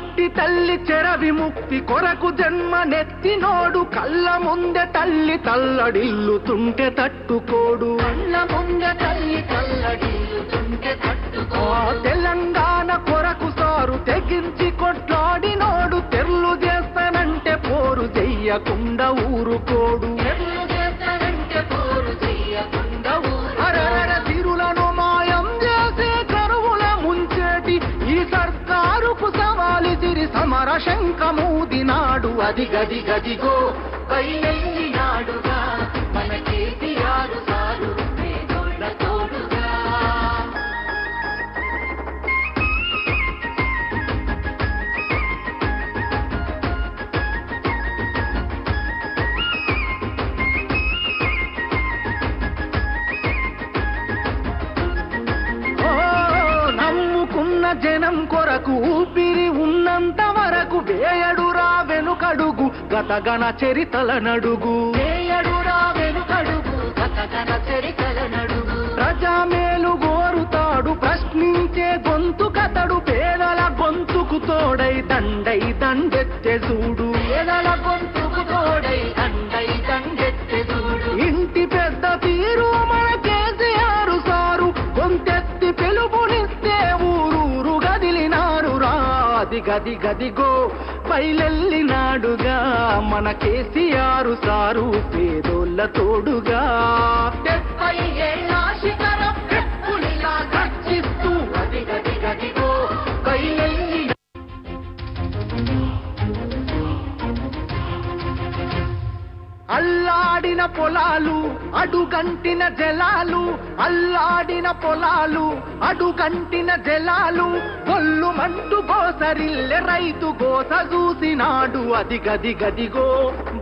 మట్టి తల్లి చెర విముక్తి కొరకు జన్మనెత్తినోడు కళ్ళ ముందె తల్లి తల్లడిల్లుతుంటే తట్టుకోడు. కళ్ళ ముందె తల్లి తల్లడిల్లుతుంటే తట్టుకోడు. తెలంగాణ కొరకు సారు తెగించి కొట్లాడినోడు తెర్లు చేస్తానంటే పోరు చెయ్యకుండా ఊరుకోడు. అరర తిరులను మాయం చేసే కరువుల ముంచేటి ఈ సర్కారుకు సవాలు తిరి సమర శంఖమూదినాడు. అది గది గదిగో బయలునాడుగా మన కేసీఆర్ సారు పేదోళ్ళ తోడుగా. నమ్ముకున్న జనం కొరకు ఊపిరి ఉన్నంత వరకు వేయడురా వెనుకడుగు గతగణ చరితల నడుగు. వేయడురా వెనుకడుగు గతగణ చరితల నడుగు. ప్రజామేలు గోరుతాడు ప్రశ్నించే గొంతు కతడు పేదల గొంతుకు తోడై దండై దండెత్తే చూడు. పేదల గొంతుకు తోడై దండై దండెత్తే చూడు. ఇంటి పెద్ద తీరు మన కేసీఆర్ సారు గొంతెత్తి పిలుపునిస్తే ఊరూరు గదిలినారు రా. అది గది గదిగో బయలెల్లినాడుగా మన కేసీఆర్ సారు పేదోళ్ళ తోడుగా. 70 ఏళ్ల శిఖరం ఎప్పుడిలా గర్జిస్తూ అది గది గదిగో బయలెల్లి. అల్లాడిన పొలాలు అడుగంటిన జలాలు, అల్లాడిన పొలాలు అడుగంటిన జలాలు గొల్లుమంటూ గోసరిల్లె రైతు గోస చూసినాడు. అది గది గదిగో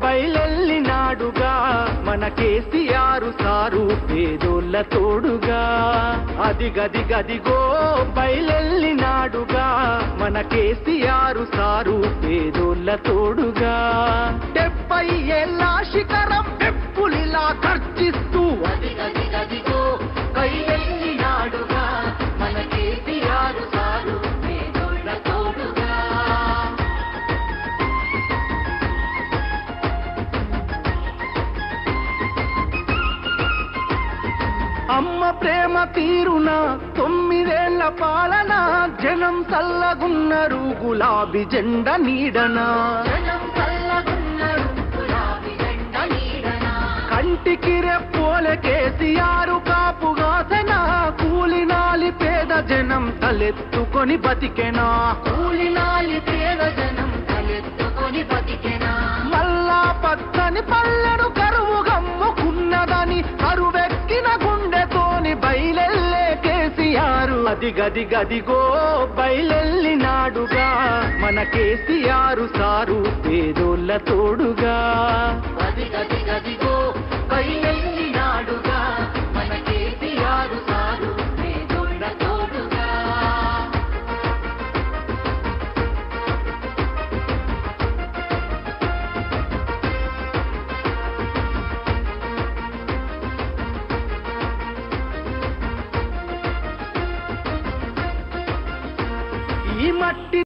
బయలెల్లినాడుగా మన కేసీఆర్ సారు పేదోళ్ళ తోడుగా. అది గది గదిగో బయలెల్లినాడుగా మన కేసీఆర్ సారు పేదోళ్ళ తోడుగా. 70 ఏళ్ల శిఖరం ఎప్పులిలా గర్జిస్తూ అది గది గదిగో బయలెల్లినాడుగా మన కేసీఆర్ సారు పేదోళ్ళ తోడుగా. అమ్మ ప్రేమ తీరున 9 ఏళ్ల పాలన జనం చల్లగున్నారు గులాబీ జెండ నీడన. జనం చల్లగున్నారు గులాబీ జెండ నీడన. కంటికి రెప్పోలే కేసీఆర్ కాపుగాసన కూలినాలి పేద జనం తలెత్తుకొని బతికెనా. కూలినాలి పేద జనం తలెత్తుకొని బతికెనా. మల్లా పచ్చని పల్లెను కరువు గమ్ముకున్నదని కరువెక్కిన గుండెతోని బయలెల్లే కేసీఆర్. అది గది గదిగో బయలెల్లినాడుగా మన కేసీఆర్ సారు పేదోళ్ళ తోడుగా.